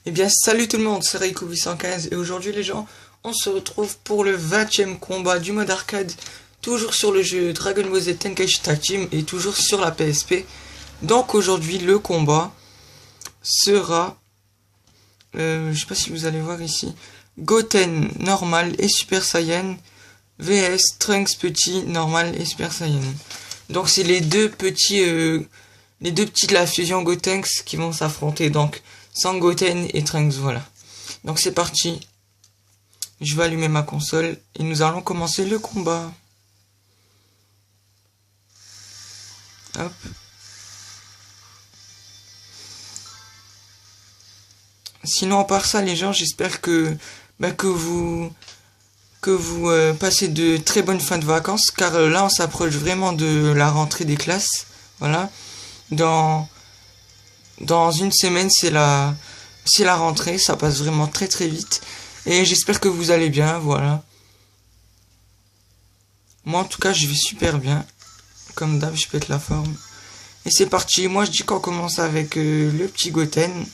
Eh bien, salut tout le monde, c'est Reiko815 et aujourd'hui les gens, on se retrouve pour le 20e combat du mode arcade, toujours sur le jeu Dragon Ball Z Tenkaichi Tag Team et toujours sur la PSP. Donc aujourd'hui le combat sera, je sais pas si vous allez voir ici, Goten normal et Super Saiyan vs Trunks petit normal et Super Saiyan. Donc c'est les deux petits de la fusion Gotenks qui vont s'affronter, donc Sangoten et Trunks, voilà. Donc c'est parti. Je vais allumer ma console et nous allons commencer le combat. Hop. Sinon, à part ça, les gens, j'espère que vous passez de très bonnes fins de vacances, car là, on s'approche vraiment de la rentrée des classes. Voilà. Dans une semaine, c'est la rentrée, ça passe vraiment très très vite. Et j'espère que vous allez bien, voilà. Moi en tout cas, je vais super bien. Comme d'hab, je pète la forme. Et c'est parti, moi je dis qu'on commence avec le petit Goten.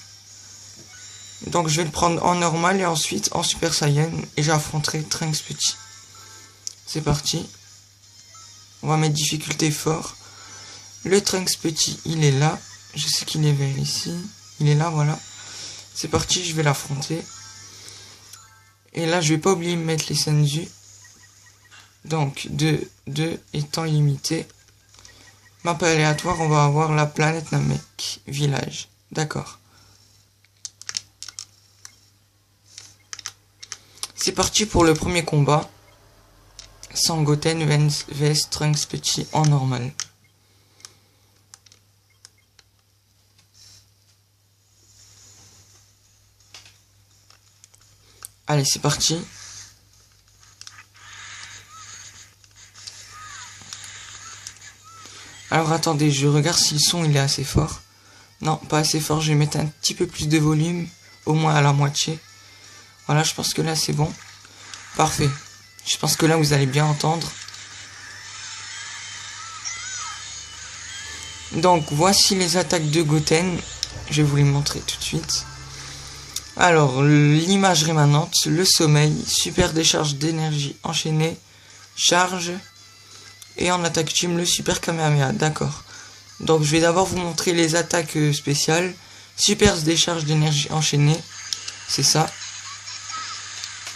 Donc je vais le prendre en normal et ensuite en Super Saiyan. Et j'affronterai Trunks petit. C'est parti. On va mettre difficulté fort. Le Trunks petit, il est là. Je sais qu'il est vers ici. Il est là, voilà. C'est parti, je vais l'affronter. Et là, je vais pas oublier de mettre les Senzu. Donc, 2 étant illimité. Map aléatoire, on va avoir la planète Namek. Village. D'accord. C'est parti pour le premier combat. Sangoten vs Trunks petit en normal. Allez, c'est parti. Alors attendez, je regarde si le son il est assez fort. Non, pas assez fort, je vais mettre un petit peu plus de volume, au moins à la moitié. Voilà, je pense que là c'est bon. Parfait. Je pense que là vous allez bien entendre. Donc voici les attaques de Goten. Je vais vous les montrer tout de suite. Alors, l'image rémanente, le sommeil, super décharge d'énergie enchaînée, charge, et en attaque team, le super Kamehameha, d'accord. Donc je vais d'abord vous montrer les attaques spéciales, super décharge d'énergie enchaînée, c'est ça.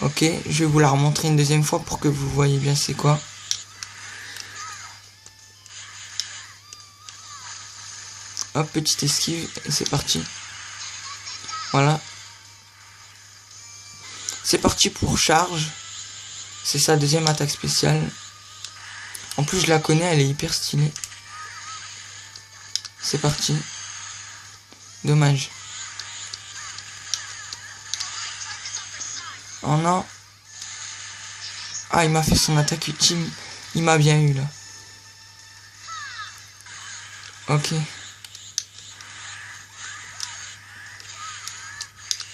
Ok, je vais vous la remontrer une deuxième fois pour que vous voyez bien c'est quoi. Hop, petite esquive, et c'est parti. Voilà. C'est parti pour charge. C'est sa deuxième attaque spéciale. En plus, je la connais, elle est hyper stylée. C'est parti. Dommage. Oh non. Ah, il m'a fait son attaque ultime. Il m'a bien eu là. Ok.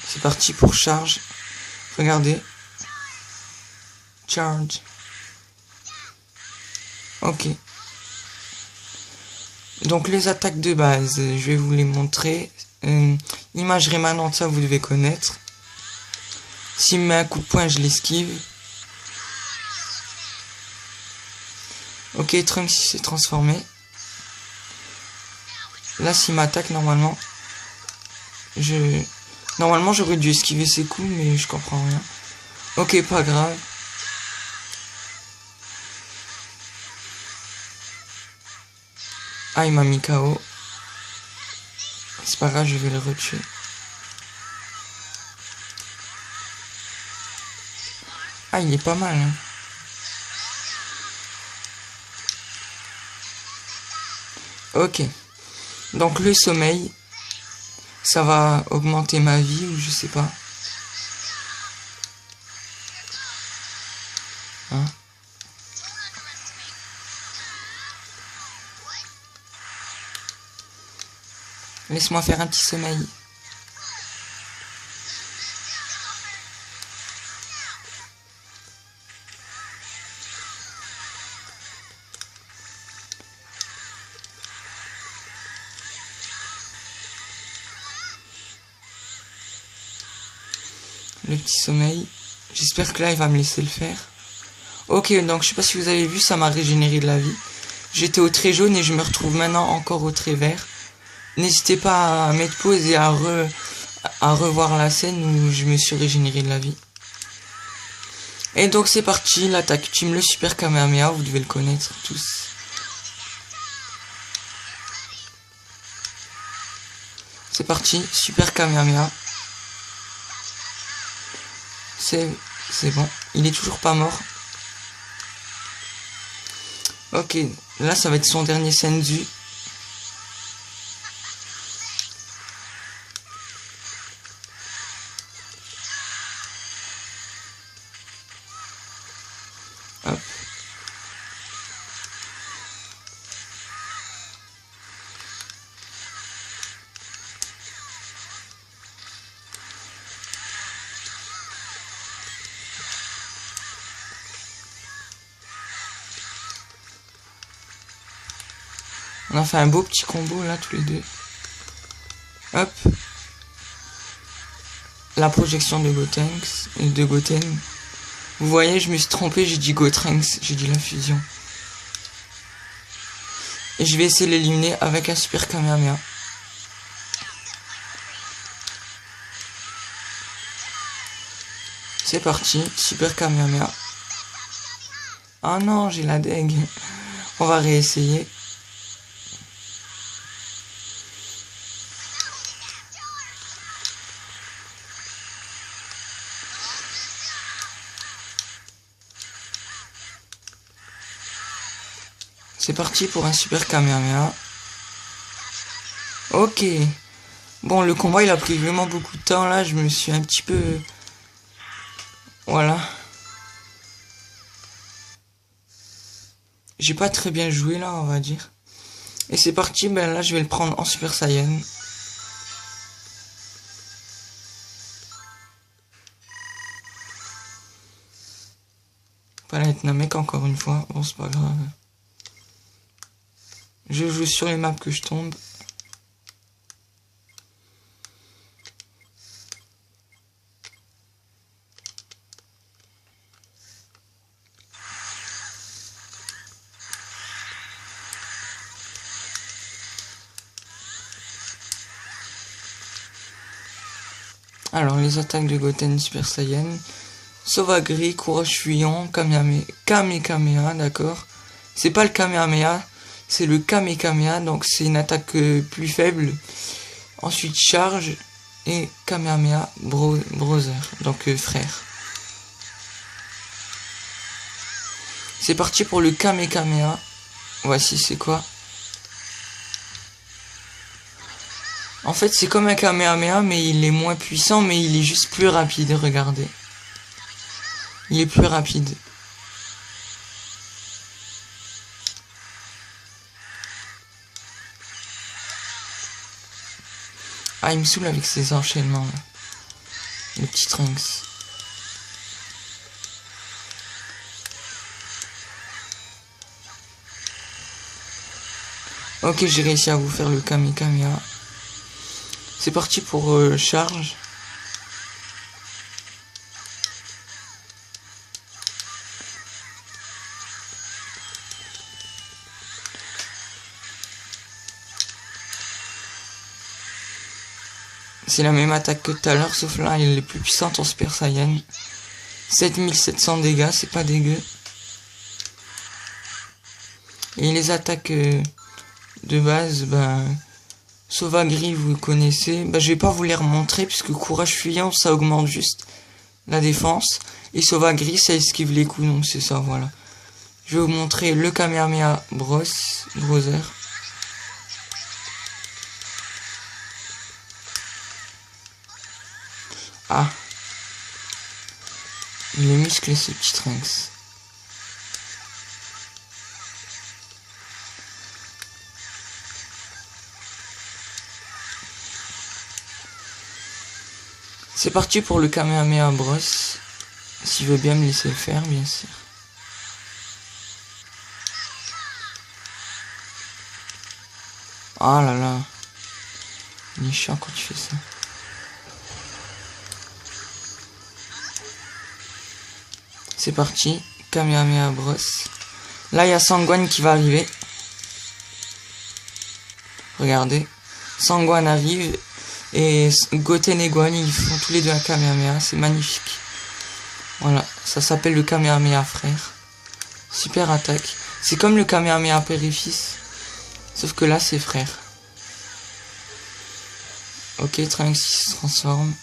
C'est parti pour charge. Regardez. Charge. Ok. Donc les attaques de base, je vais vous les montrer. Image rémanente, ça vous devez connaître. S'il me met un coup de poing, je l'esquive. Ok, Trunks s'est transformé. Là, s'il m'attaque, normalement, j'aurais dû esquiver ses coups, mais je comprends rien. Ok, pas grave. Ah, il m'a mis KO. C'est pas grave, je vais le retuer. Ah, il est pas mal, hein. Ok. Donc le sommeil, ça va augmenter ma vie ou je sais pas. Hein? Laisse-moi faire un petit sommeil. Le petit sommeil. J'espère que là, il va me laisser le faire. Ok, donc je sais pas si vous avez vu, ça m'a régénéré de la vie. J'étais au trait jaune et je me retrouve maintenant encore au trait vert. N'hésitez pas à mettre pause et à revoir la scène où je me suis régénéré de la vie. Et donc c'est parti, l'attaque ultime, le super Kamehameha, vous devez le connaître tous. C'est parti, super Kamehameha. C'est bon, il est toujours pas mort. Ok, là ça va être son dernier Senzu. Hop. On a fait un beau petit combo là tous les deux. Hop. La projection de Goten. Vous voyez, je me suis trompé, j'ai dit Gotenks, j'ai dit la fusion. Et je vais essayer de l'éliminer avec un super Kamehameha. C'est parti, super Kamehameha. Ah non, j'ai la deg. On va réessayer. C'est parti pour un super Kamehameha. Ok. Bon, le combat il a pris vraiment beaucoup de temps là. Je me suis un petit peu... Voilà. J'ai pas très bien joué là, on va dire. Et c'est parti, ben là je vais le prendre en Super Saiyan. Palette Namek encore une fois. Bon, c'est pas grave. Je joue sur les maps que je tombe. Alors, les attaques de Goten Super Saiyan. Sauvagri, courage fuyant, Kamehameha, d'accord. C'est pas le Kamehameha, c'est le Kamehameha, donc c'est une attaque plus faible. Ensuite, charge et Kamehameha brother, donc frère. C'est parti pour le Kamehameha. Voici c'est quoi. En fait, c'est comme un Kamehameha, mais il est moins puissant, mais il est juste plus rapide, regardez. Il est plus rapide. Ah, il me saoule avec ses enchaînements, là. Le petit Trunks. Ok, j'ai réussi à vous faire le Kamehameha. C'est parti pour charge. C'est la même attaque que tout à l'heure, sauf là, elle est plus puissante en Super Saiyan. 7700 dégâts, c'est pas dégueu. Et les attaques de base, ben... Sauvagri, vous connaissez. Ben, je vais pas vous les remontrer, puisque courage fuyant, ça augmente juste la défense. Et Sauvagri, ça esquive les coups, donc c'est ça, voilà. Je vais vous montrer le Kamehameha brother. Ah. Il est musclé, ce petit Trunks. C'est parti pour le Kamehameha Bros. S'il veut bien me laisser le faire, bien sûr. Ah là là. Il est chiant quand tu fais ça. C'est parti. Kamehameha brosse. Là, il y a Sangwan qui va arriver. Regardez. Sangwan arrive. Et Goten et Gohan, ils font tous les deux un Kamehameha. C'est magnifique. Voilà. Ça s'appelle le Kamehameha frère. Super attaque. C'est comme le Kamehameha père et fils. Sauf que là, c'est frère. Ok, Trunks se transforme.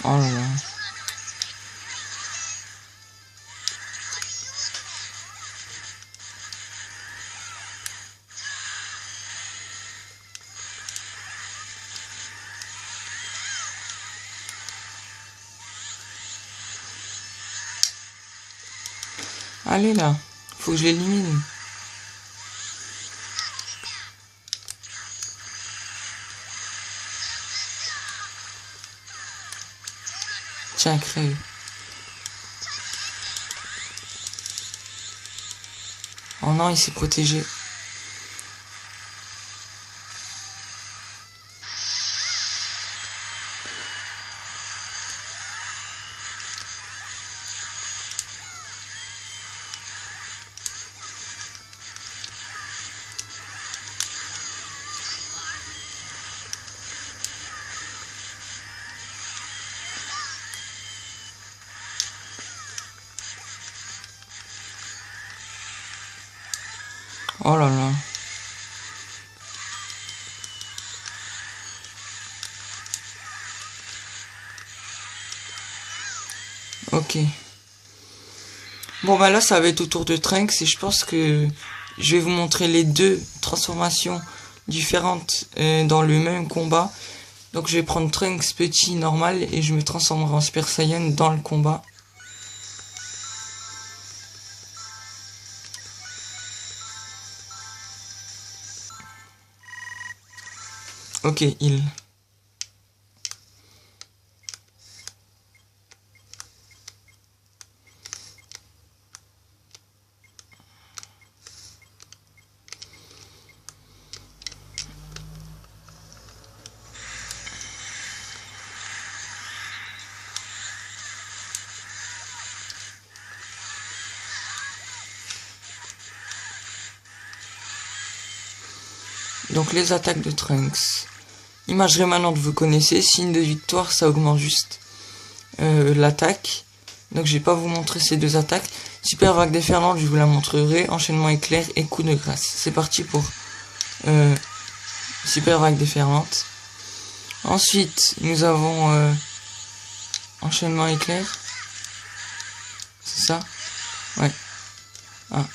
Oh là là. Allez là, faut que je l'élimine. Tiens, crève. Oh non, il s'est protégé. Oh là là. Ok. Bon bah là ça va être au tour de Trunks et je pense que je vais vous montrer les deux transformations différentes dans le même combat. Donc je vais prendre Trunks petit normal et je me transformerai en Super Saiyan dans le combat. Ok, il. Donc les attaques de Trunks. Imagerie manante, vous connaissez. Signe de victoire, ça augmente juste l'attaque. Donc je vais pas vous montrer ces deux attaques. Super vague déferlante, je vous la montrerai. Enchaînement éclair et coup de grâce. C'est parti pour super vague déferlante. Ensuite, nous avons enchaînement éclair. C'est ça? Ouais. Ah.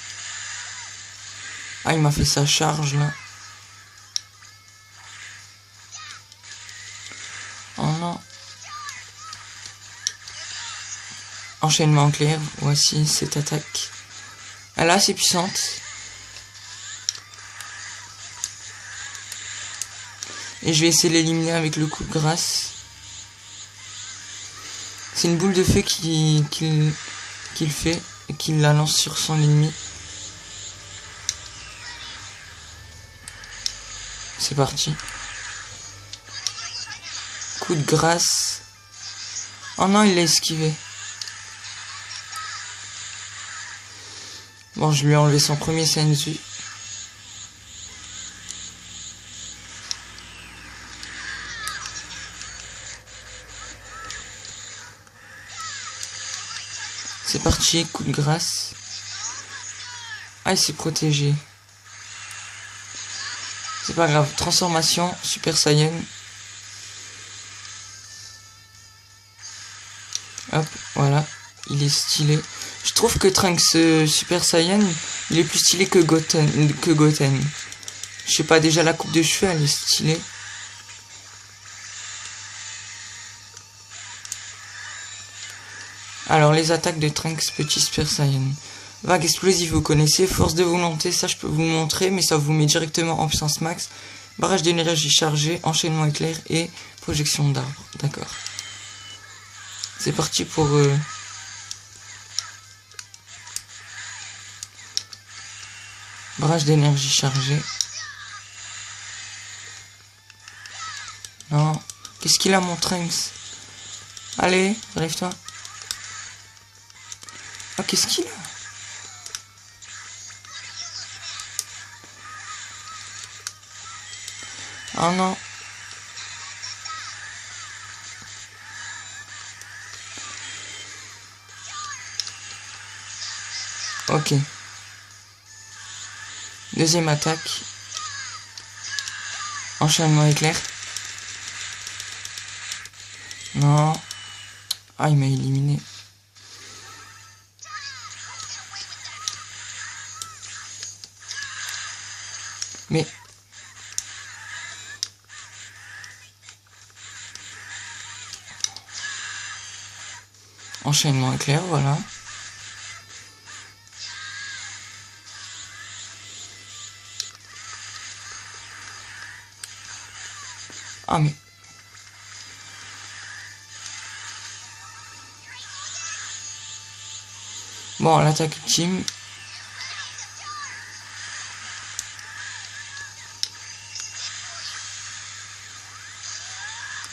Ah, il m'a fait sa charge là. Oh non. Enchaînement clair, voici cette attaque. Elle est assez puissante. Et je vais essayer de l'éliminer avec le coup de grâce. C'est une boule de feu qu'il fait et qu'il la lance sur son ennemi. C'est parti. Coup de grâce. Oh non, il l'a esquivé. Bon, je lui ai enlevé son premier Senzu. C'est parti, coup de grâce. Ah, il s'est protégé. C'est pas grave. Transformation, Super Saiyan. Hop, voilà. Il est stylé. Je trouve que Trunks Super Saiyan, il est plus stylé que Goten. Je sais pas, déjà la coupe de cheveux, elle est stylée. Alors, les attaques de Trunks petit Super Saiyan. Vague explosive, vous connaissez. Force de volonté, ça je peux vous montrer, mais ça vous met directement en puissance max. Barrage d'énergie chargée, enchaînement éclair et projection d'arbre. D'accord. C'est parti pour... barrage d'énergie chargée. Non. Qu'est-ce qu'il a mon Trunks? Allez, relève-toi. Ah, qu'est-ce qu'il a? Oh non. Ok. Deuxième attaque. Enchaînement éclair. Non. Ah, il m'a éliminé. Mais... enchaînement éclair, voilà. Ah mais... bon, l'attaque ultime.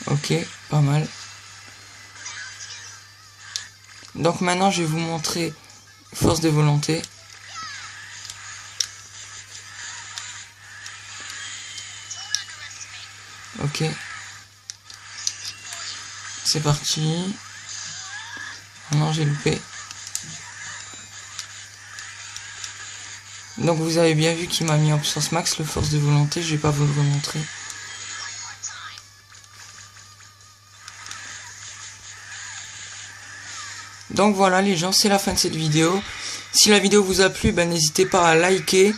Ok, pas mal. Donc maintenant, je vais vous montrer force de volonté. Ok. C'est parti. Oh non, j'ai loupé. Donc vous avez bien vu qu'il m'a mis en puissance max le force de volonté. Je vais pas vous le remontrer. Donc voilà les gens, c'est la fin de cette vidéo. Si la vidéo vous a plu, ben, n'hésitez pas à liker,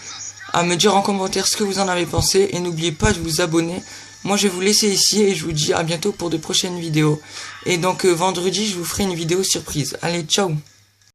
à me dire en commentaire ce que vous en avez pensé. Et n'oubliez pas de vous abonner. Moi je vais vous laisser ici et je vous dis à bientôt pour de prochaines vidéos. Et donc vendredi je vous ferai une vidéo surprise. Allez, ciao!